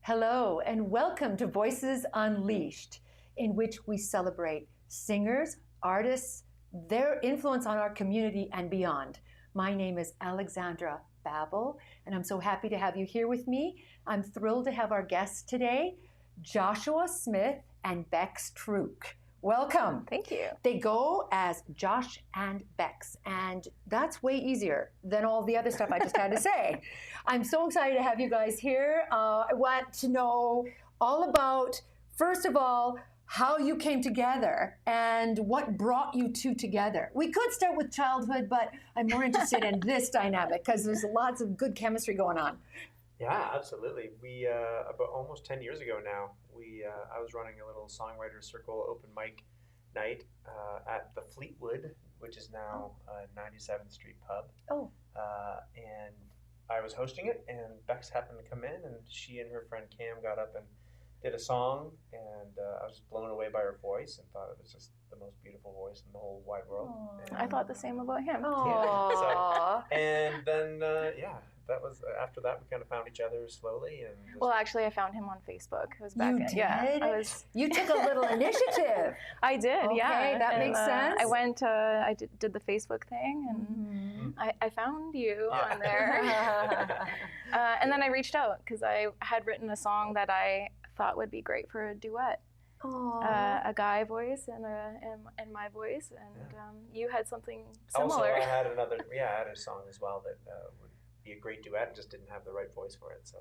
Hello, and welcome to Voices Unleashed, in which we celebrate singers, artists, their influence on our community and beyond. My name is Alexandra Babbel, and I'm so happy to have you here with me. I'm thrilled to have our guests today, Josh+Smith and Bex Truk. Welcome. Thank you. They go as Josh and Bex, and that's way easier than all the other stuff I just had to say. I'm so excited to have you guys here. I want to know all about, first of all, how you came together and what brought you two together. We could start with childhood, but I'm more interested in this dynamic because there's lots of good chemistry going on. Yeah, absolutely. We about almost 10 years ago now, I was running a little songwriter circle open mic night at the Fleetwood, which is now 97th Street Pub. Oh. And I was hosting it, and Bex happened to come in, and she and her friend Cam got up and did a song, and I was just blown away by her voice and thought it was just the most beautiful voice in the whole wide world. I thought the same about him. Yeah, and then, that was after that we kind of found each other slowly. And well, actually, I found him on Facebook. It was back you in, did? yeah. You took a little initiative. I did, okay, yeah. That makes sense. I went. I did the Facebook thing, and I found you on there. And then I reached out because I had written a song that I thought would be great for a duet. A guy voice and my voice, and you had something similar. Also, I had a song as well that would be a great duet, and just didn't have the right voice for it. So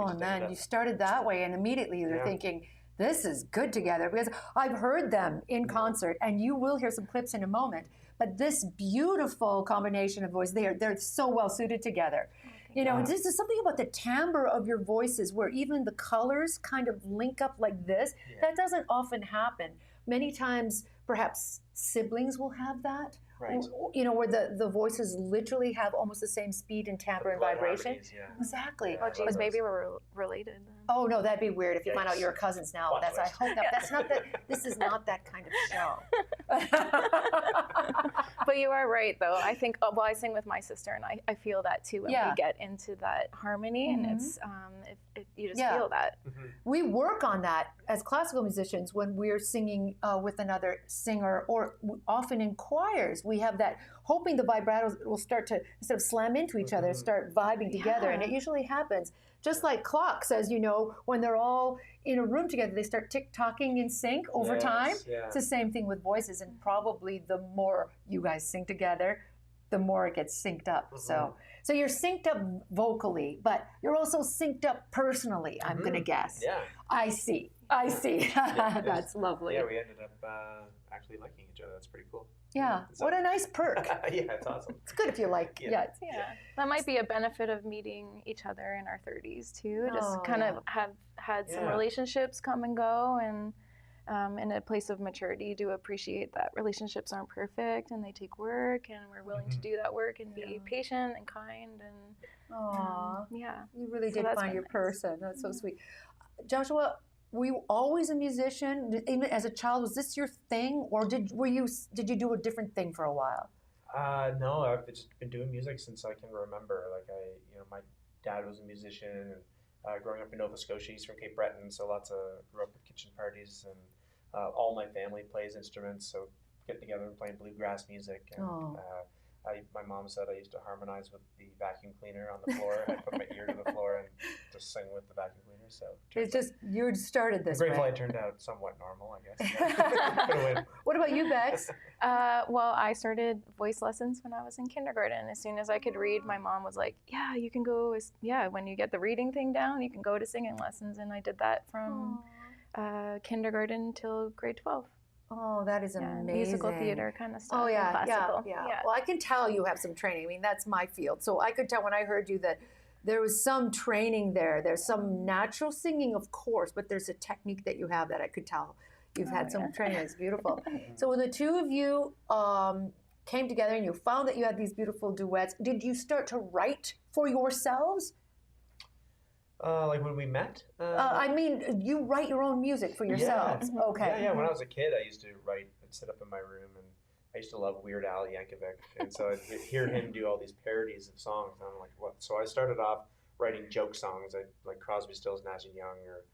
and then you started that way, and immediately you're thinking, this is good together, because I've heard them in concert, and you will hear some clips in a moment. But this beautiful combination of voice, they're so well suited together. You know, this is something about the timbre of your voices where even the colors kind of link up like this. Yeah. That doesn't often happen. Many times, perhaps siblings will have that. Right. You know, where the voices literally have almost the same speed and timbre and vibration. Yeah. Exactly. Yeah, oh, geez, maybe we're related then. Oh no, that'd be weird if you find out you're cousins now. I hope that's not that. This is not that kind of show. But you are right, though. I think. I sing with my sister, and I feel that too when we get into that harmony, and it's you just feel that. We work on that as classical musicians when we're singing with another singer, or often in choirs. We have that, hoping the vibratos will start to, instead of slam into each other, start vibing together, and it usually happens. Just like clocks, as you know, when they're all in a room together, they start tick-tocking in sync over time. Yeah. It's the same thing with voices, and probably the more you guys sing together, the more it gets synced up. So you're synced up vocally, but you're also synced up personally, I'm going to guess. Yeah. I see. That's lovely. Yeah, we ended up actually liking each other. That's pretty cool. Yeah, what a nice perk. Yeah, it's awesome. It's good if you like. Yeah. That might be a benefit of meeting each other in our 30s too. Just kind of have had some relationships come and go, and in a place of maturity, do appreciate that relationships aren't perfect and they take work, and we're willing to do that work and be patient and kind, and you really did find your person. That's so sweet. Joshua, were you always a musician? Even as a child, was this your thing, or did you do a different thing for a while? No, I've just been doing music since I can remember. Like my dad was a musician, and growing up in Nova Scotia, he's from Cape Breton, so grew up at kitchen parties, and all my family plays instruments, so get together and play bluegrass music. And my mom said I used to harmonize with the vacuum cleaner on the floor. I put my ear to the floor and just sing with the vacuum cleaner. So it's just, you started this way. I'm grateful way. I turned out somewhat normal, I guess. What about you, Bex? Well, I started voice lessons when I was in kindergarten. As soon as I could read, my mom was like, yeah, you can go, when you get the reading thing down, you can go to singing lessons. And I did that from kindergarten till grade 12. Oh, that is amazing. Musical theater kind of stuff. Oh, yeah, classical. Yeah. Well, I can tell you have some training. I mean, that's my field. So I could tell when I heard you that there was some training there. There's some natural singing, of course, but there's a technique that you have that I could tell you've had some training. It's beautiful. So when the two of you came together and you found that you had these beautiful duets, did you start to write for yourselves? Like when we met? I mean, you write your own music for yourselves. Yeah. Okay. Yeah, when I was a kid, I used to write and sit up in my room, and I used to love Weird Al Yankovic, and so I'd hear him do all these parodies of songs, and I'm like, what? So I started off writing joke songs, like Crosby, Stills, Nash and Young, or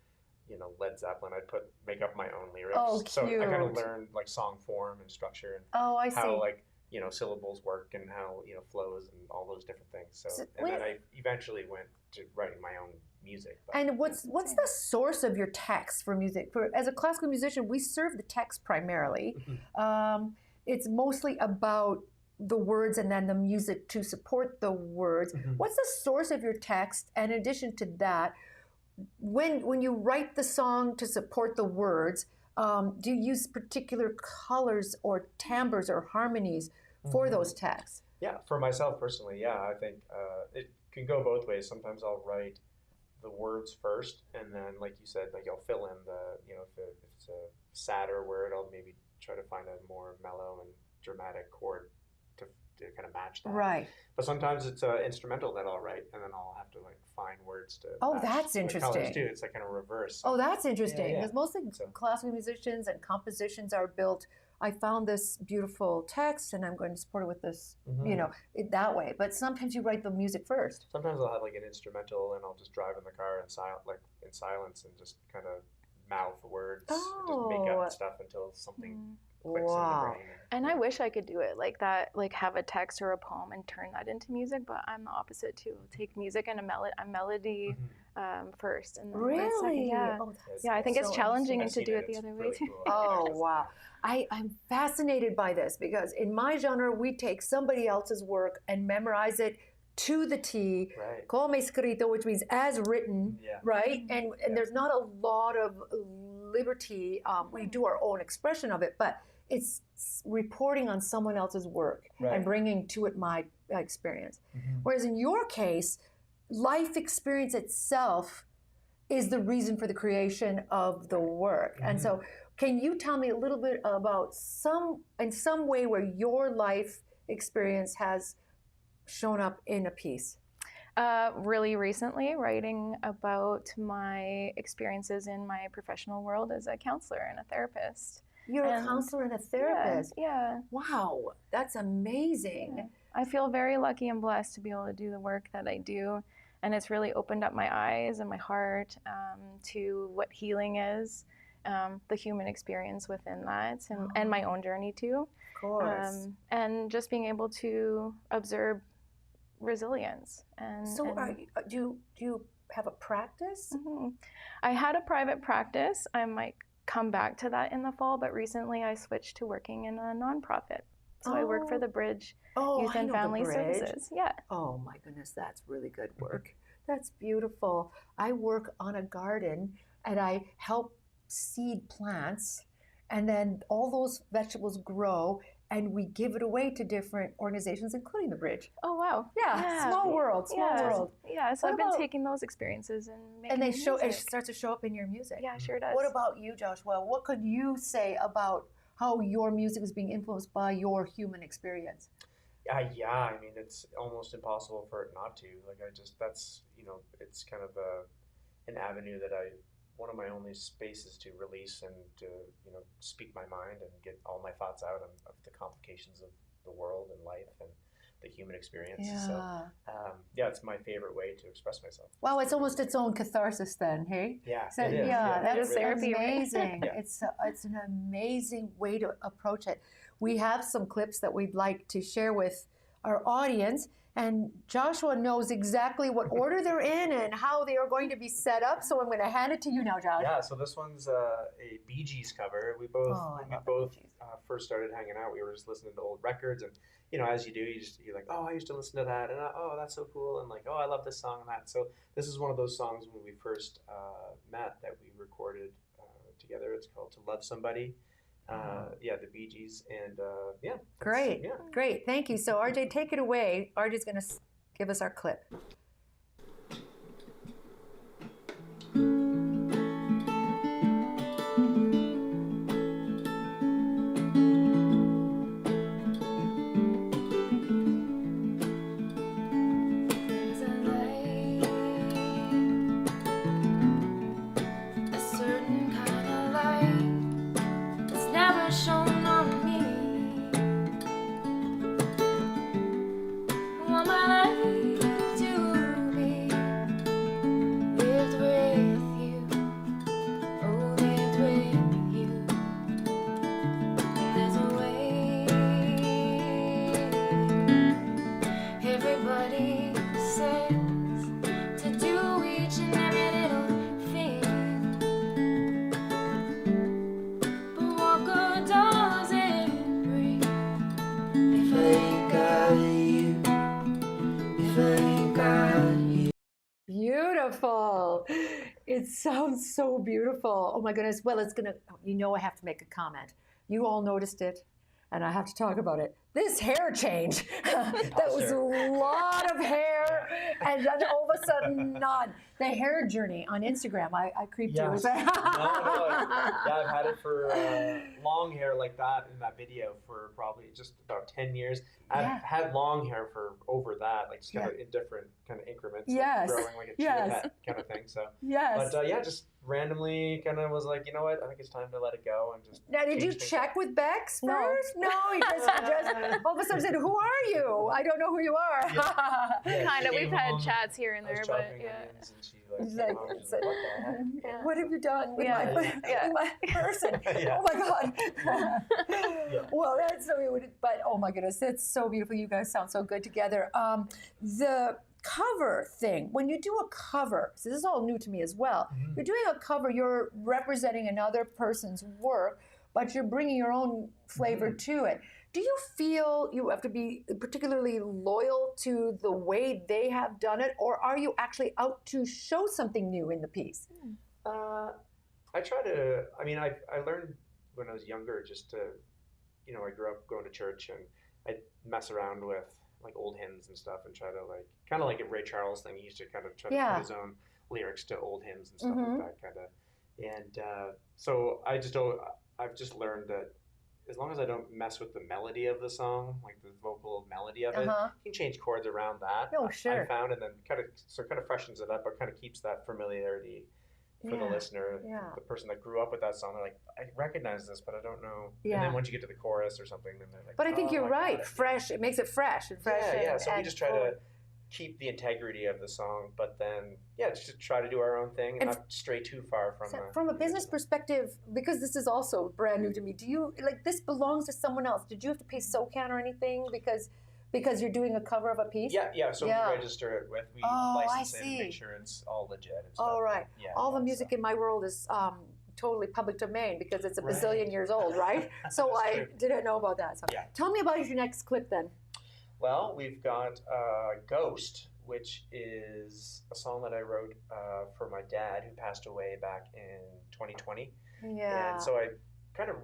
Led Zeppelin. I'd make up my own lyrics. Oh, so I kind of cute. learned like song form and structure and Oh, I see. how like syllables work and how flows and all those different things. So and then I eventually went to writing my own music. And what's the source of your text for music? As a classical musician, we serve the text primarily. It's mostly about the words and then the music to support the words. What's the source of your text? And in addition to that, when you write the song to support the words, do you use particular colors or timbres or harmonies for those texts? Yeah, for myself personally, yeah, I think it can go both ways. Sometimes I'll write the words first, and then, like you said, like I'll fill in the, if it's a sadder word, I'll maybe try to find a more mellow and dramatic chord to kind of match that. Right. But sometimes it's instrumental that I'll write, and then I'll have to like find words to. Oh, match that's the interesting. colors too. It's like kind of reverse. Oh, that's interesting. Yeah. Because mostly classical musicians and compositions are built. I found this beautiful text, and I'm going to support it with this, that way. But sometimes you write the music first. Sometimes I'll have like an instrumental, and I'll just drive in the car in silence, and just kind of mouth words, and just make up stuff until something clicks in the brain. And I wish I could do it like that, like have a text or a poem and turn that into music. But I'm the opposite too. Take music and a melody first, and then really, second, yeah. Oh, yeah. I think it's challenging to do it the other way too. Cool. Oh, wow. I'm fascinated by this because in my genre, we take somebody else's work and memorize it to the T, Right. come escrito, which means as written, right? And there's not a lot of liberty. We do our own expression of it, but it's reporting on someone else's work and bringing to it my experience. Whereas in your case, life experience itself is the reason for the creation of the work. And so can you tell me a little bit about in some way where your life experience has shown up in a piece? Really recently, writing about my experiences in my professional world as a counselor and a therapist. You're a counselor and a therapist? Yeah. Wow, that's amazing. Yeah. I feel very lucky and blessed to be able to do the work that I do. And it's really opened up my eyes and my heart to what healing is, the human experience within that, and my own journey too. Of course. And just being able to observe resilience. So do you have a practice? I had a private practice. I might come back to that in the fall, but recently I switched to working in a nonprofit. So I work for the Bridge Youth and Family Services. Yeah. Oh my goodness, that's really good work. That's beautiful. I work on a garden and I help seed plants, and then all those vegetables grow and we give it away to different organizations, including the Bridge. Oh wow! Yeah, small world. Yeah, so I've been taking those experiences and making and they music. it starts to show up in your music. Yeah, sure does. What about you, Joshua? What could you say about how your music is being influenced by your human experience? Yeah, I mean, it's almost impossible for it not to. Like, that's, it's kind of an avenue that one of my only spaces to release and to, speak my mind and get all my thoughts out of the complications of the world and life and the human experience. Yeah. So, it's my favorite way to express myself. Wow, it's almost its own catharsis then, hey? Yeah, so, it is. That's therapy. Amazing. It's an amazing way to approach it. We have some clips that we'd like to share with our audience, and Joshua knows exactly what order they're in and how they are going to be set up, so I'm going to hand it to you now, Josh. Yeah, so this one's a Bee Gees cover. We both first started hanging out, we were just listening to old records, and as you do, you're like, oh, I used to listen to that, and oh, that's so cool, and like, oh, I love this song and that. So this is one of those songs when we first met that we recorded together. It's called To Love Somebody. The Bee Gees, and Great. Thank you. So RJ, take it away. RJ's going to give us our clip. Want my life to beautiful. It sounds so beautiful. Oh my goodness. Well, it's going to, I have to make a comment. You all noticed it, and I have to talk about it. This hair change, that was a lot of hair, and then all of a sudden, none. The hair journey on Instagram, I creeped you. Yes. No, I've had it for long hair like that in that video for probably just about 10 years. I've had long hair for over that, like just kind of in different kind of increments, like growing like a chia pet kind of thing. So, but just randomly kind of was like, you know what, I think it's time to let it go and just. Now, did you check with Bex first? No, you just all of a sudden said, "Who are you? I don't know who you are." Kind of. We've had chats here and there, but what have you done with my person? Oh my God. Well, that's so weird. But oh my goodness, that's so beautiful. You guys sound so good together. The cover thing, when you do a cover, so this is all new to me as well. You're doing a cover, you're representing another person's work, but you're bringing your own flavor to it. Do you feel you have to be particularly loyal to the way they have done it, or are you actually out to show something new in the piece? I try to, I learned when I was younger just to, I grew up going to church, and I'd mess around with like old hymns and stuff and try to kind of like a Ray Charles thing. He used to kind of try to put his own lyrics to old hymns and stuff like that kind of. And so I've just learned that as long as I don't mess with the melody of the song, like the vocal melody of it, you can change chords around that. Oh, sure. I found, and then kind of freshens it up, but kind of keeps that familiarity for the listener, the person that grew up with that song. They're like, I recognize this, but I don't know. And then once you get to the chorus or something, then they're like, but I think you're right. Fresh. It makes it fresh and fresh. So we just try to keep the integrity of the song, but then just try to do our own thing and not stray too far from a business perspective, because this is also brand new to me. Do you this belongs to someone else? Did you have to pay SOCAN or anything because you're doing a cover of a piece? So we register it with, we license it and make sure it's all legit and stuff. All right. All the music in my world is totally public domain because it's a bazillion years old, right? So I didn't know about that. So tell me about your next clip then. Well, we've got Ghost, which is a song that I wrote for my dad who passed away back in 2020. Yeah. And so I kind of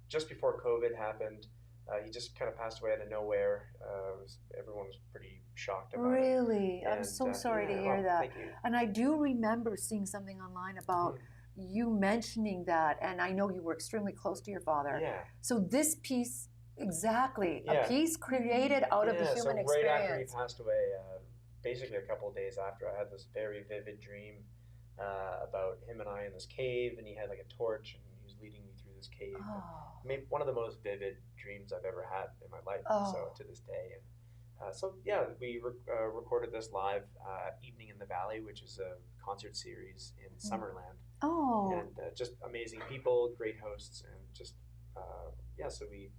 just before COVID happened, he just kind of passed away out of nowhere. Everyone was pretty shocked about it. Really? I'm so sorry to hear that. Thank you. And I do remember seeing something online about you mentioning that, and I know you were extremely close to your father. Yeah. So this piece, a piece created out of the human experience. Right after he passed away, basically a couple of days after, I had this very vivid dream about him and I in this cave, and he had like a torch, and he was leading me through this cave. Maybe one of the most vivid dreams I've ever had in my life, so to this day. And we recorded this live at Evening in the Valley, which is a concert series in Summerland. And just amazing people, great hosts, and just so we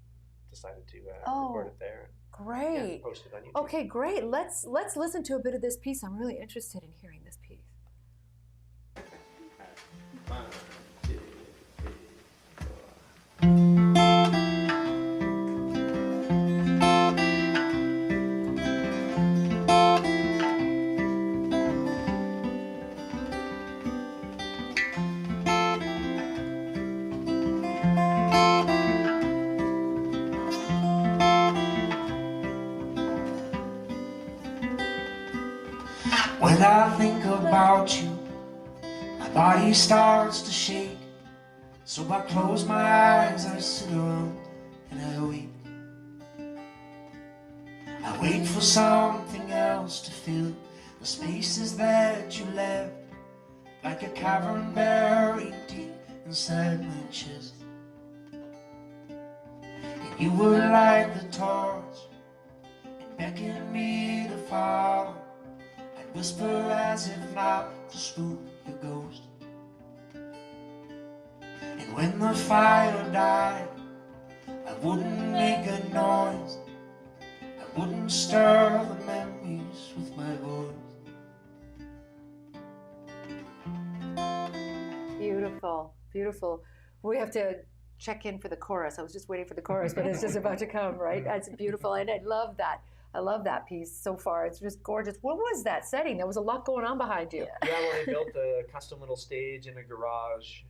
decided to record it there. Great. And post it on YouTube. Okay, great. Let's listen to a bit of this piece. I'm really interested in hearing this piece. One, 2, 3, 4. When I think about you, my body starts to shake. So I close my eyes, I sit around and I wait. I wait for something else to fill the spaces that you left, like a cavern buried deep inside my chest. And you were like the torch, and beckoned me to follow. I'd whisper as if not to spook your ghost. And when the fire died, I wouldn't make a noise, I wouldn't stir the memories with my voice. Beautiful, beautiful. We have to check in for the chorus. I was just waiting for the chorus, but it's just about to come, right? That's beautiful, and I love that. I love that piece so far. It's just gorgeous. What was that setting? There was a lot going on behind you. Yeah, well, they built a custom little stage in a garage,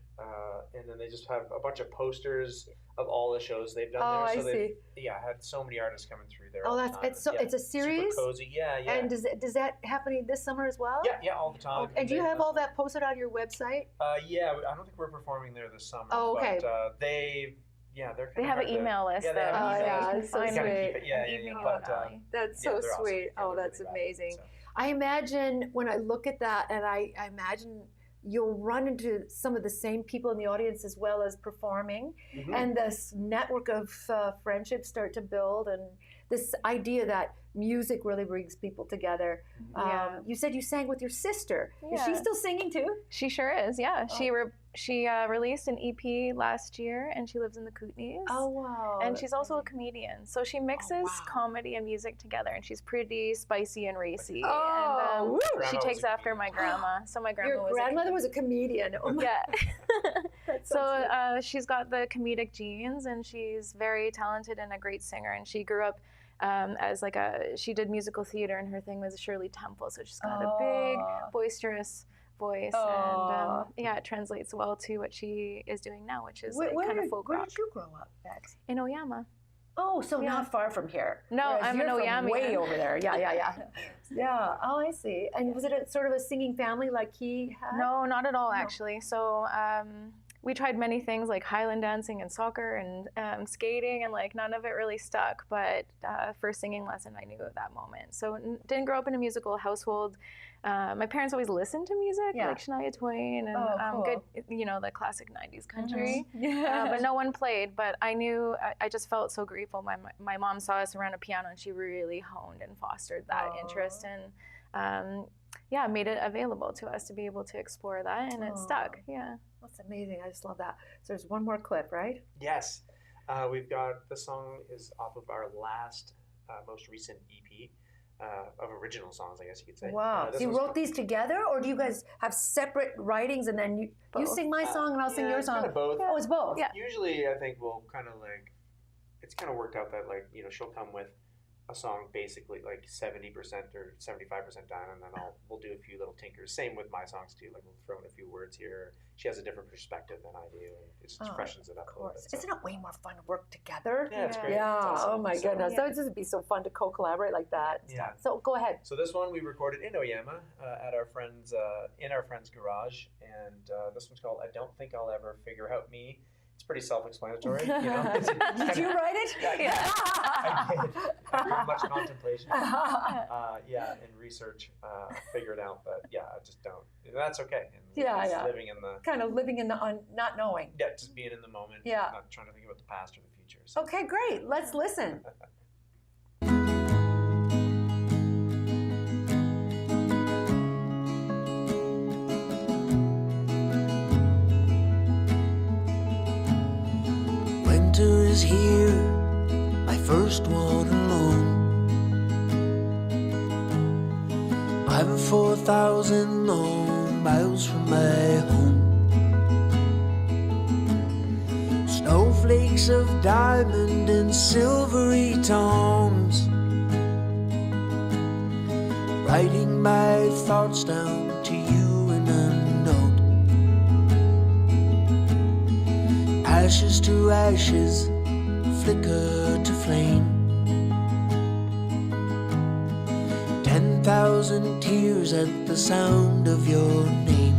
and then they just have a bunch of posters of all the shows they've done there. I see. Had so many artists coming through there. Oh, all the time. it's a series. Super cozy. Yeah. And does that happening this summer as well? Yeah, all the time. And do you have all that posted on your website? Yeah, I don't think we're performing there this summer. Oh, okay. But they have an email list. Yeah, they have it's so sweet. That's so sweet. Awesome. That's amazing. I imagine when I look at that, and I imagine you'll run into some of the same people in the audience as well as performing, and this network of friendships start to build, and this idea that music really brings people together. You said you sang with your sister. Yeah. Is she still singing too? She sure is, yeah. She released an EP last year, and she lives in the Kootenays. Oh, wow. And she's also a comedian. So she mixes comedy and music together, and she's pretty spicy and racy. Oh, and she takes after my grandma. So my grandma Your grandmother was a comedian. Oh my. Yeah. So she's got the comedic genes, and she's very talented and a great singer. And she grew up as she did musical theater, and her thing was Shirley Temple. So she's got a big, boisterous voice, and it translates well to what she is doing now, which is kind of folk rock. Where did you grow up, Bex? In Oyama. Oh, so not far from here. No, I'm an Oyama. Way over there. Yeah. Yeah. Oh, I see. And was it sort of a singing family like he had? No, not at all, actually. So we tried many things like Highland dancing and soccer and skating, and none of it really stuck. But first singing lesson I knew at that moment. So didn't grow up in a musical household. My parents always listened to music, like Shania Twain and good, the classic 90s country. But no one played. But I knew, I just felt so grateful. My mom saw us around a piano, and she really honed and fostered that interest, and made it available to us to be able to explore that, and it stuck. Yeah. That's amazing. I just love that. So there's one more clip, right? Yes. We've got, the song is off of our last, most recent EP. Of original songs, I guess you could say. Wow. So you wrote these together, or do you guys have separate writings, and then you sing my song and I'll sing your song? Kind of both. Oh, it's both. Yeah. Usually, I think we'll kind of it's kind of worked out that she'll come with a song basically 70% or 75% done, and then we'll do a few little tinkers. Same with my songs too. We'll throw in a few words here. She has a different perspective than I do, and it just freshens it up a little bit. So. Isn't it way more fun to work together? Yeah, it's great. Yeah. It's awesome. Oh my goodness. So it'd be so fun to co-collaborate like that. Yeah. So go ahead. So this one we recorded in Oyama at our friend's in our friend's garage, and this one's called "I Don't Think I'll Ever Figure Out Me." It's pretty self-explanatory. Did you write it? Yeah. I did. After much contemplation, and research, figured out. But I just don't. And that's okay. And living in the not knowing. Yeah, just being in the moment. Yeah. Not trying to think about the past or the future. So. Okay, great. Let's listen. Winter is here, my first one alone. 4,000 long miles from my home. Snowflakes of diamond and silvery tones, writing my thoughts down to you in a note. Ashes to ashes, flicker to flame. 10,000 tears at the sound of your name.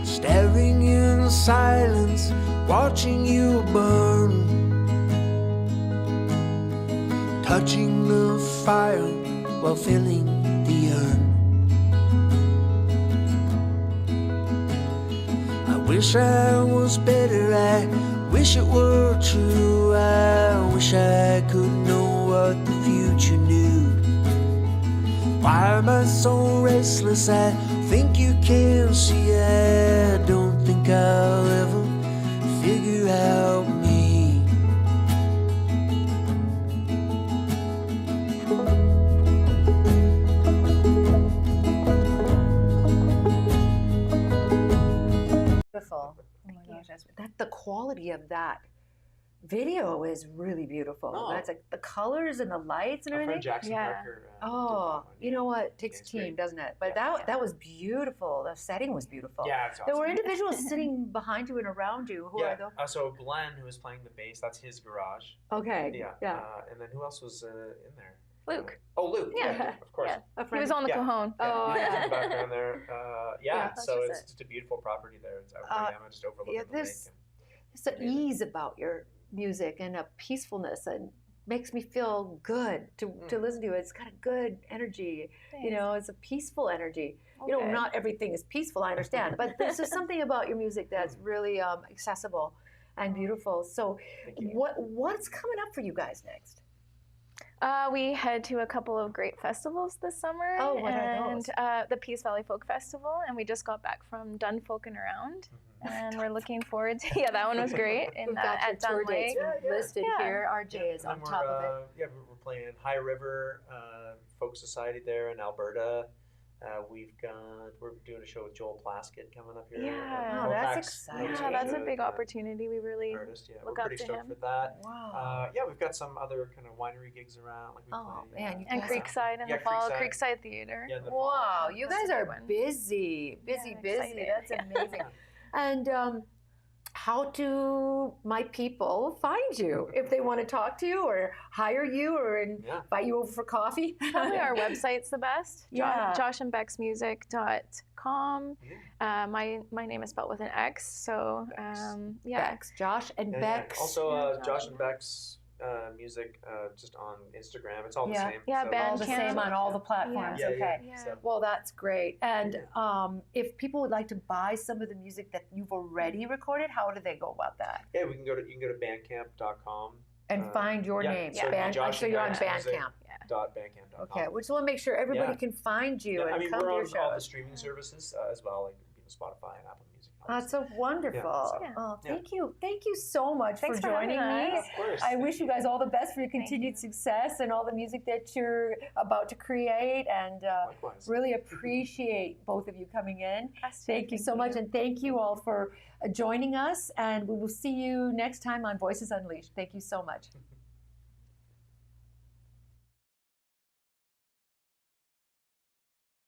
Staring in silence, watching you burn. Touching the fire while filling the urn. I wish I was better, I wish it were true. I wish I could know what the future knew. Why am I so restless? I think you can see. I don't think I'll ever figure out me. Beautiful. Oh my gosh, that's the quality of that video is really beautiful. Oh. That's like the colors and the lights and Our everything. friend Jackson Yeah. Parker. Did that Oh, one, you yeah. know what? It takes a It's team, great. doesn't it? But Yeah. that was beautiful. The setting was beautiful. Yeah, it's There were awesome. individuals sitting behind you and around you. Who are those? So Glenn, who was playing the bass, that's his garage. Okay. Yeah. And then who else was in there? Luke. Oh, Luke. Yeah. Of course. Yeah. A He friend. was on the Yeah. cajon. Oh, He was yeah. in the background there. that's So just it's it. just a beautiful property there. It's out in Miami, just overlooking the lake. There's an ease about your music and a peacefulness and makes me feel good to listen to it. It's got a good energy. Thanks. You know, it's a peaceful energy. You know, Okay. not everything is peaceful, I understand, but there's just something about your music that's really accessible and beautiful. So Thank you. what's coming up for you guys next? We head to a couple of great festivals this summer. Oh, what are those? The Peace Valley Folk Festival, and we just got back from Dun Folk and Around, and we're looking forward to. Yeah, that one was great. We've got your at Dun tour dates Lake. listed Yeah. here. RJ is on And top of it. Yeah, we're playing High River Folk Society there in Alberta. We're doing a show with Joel Plaskett coming up here. Yeah. Oh, that's Halifax, exciting. Nova Yeah, that's a Scotia, big opportunity. We really artist. Yeah, look we're up pretty to stoked him. for that. Wow. Yeah, we've got some other kind of winery gigs around. Like we Oh, play, man, you and guys Creekside in Yeah, the fall, Creekside. Creekside Theater. Yeah, in the fall. Wow, you That's guys a are good one. busy. excited. That's Yeah. amazing. And how do my people find you if they want to talk to you or hire you or invite you over for coffee? Probably our website's the best. Yeah. JoshandBexMusic.com. My name is spelled with an X, so yeah. Bex, Josh and Yeah, Bex. Also, Josh and Bex music just on Instagram. It's all the same. Yeah, so all the Bandcamp. same on all the platforms. Yeah, okay. Yeah. So, Well, that's great. And if people would like to buy some of the music that you've already recorded, how do they go about that? yeah, you can go to bandcamp.com. And find your yeah, name. so Band, so you're on Josh and Bandcamp. Bandcamp.com. Okay, we just want to make sure everybody Yeah. can find you Yeah, and I mean, come we're to your on shows. all the streaming services as well, like Spotify and Apple Music. and all That's so wonderful. Yeah. Oh, Yeah. thank you so much Thanks for for having joining me. us. Of course. I wish you guys all the best for your continued success and all the music that you're about to create, and Likewise. really appreciate both of you coming in. Us too. Thank you so much, and thank you all for joining us, and we will see you next time on Voices Unleashed. Thank you so much.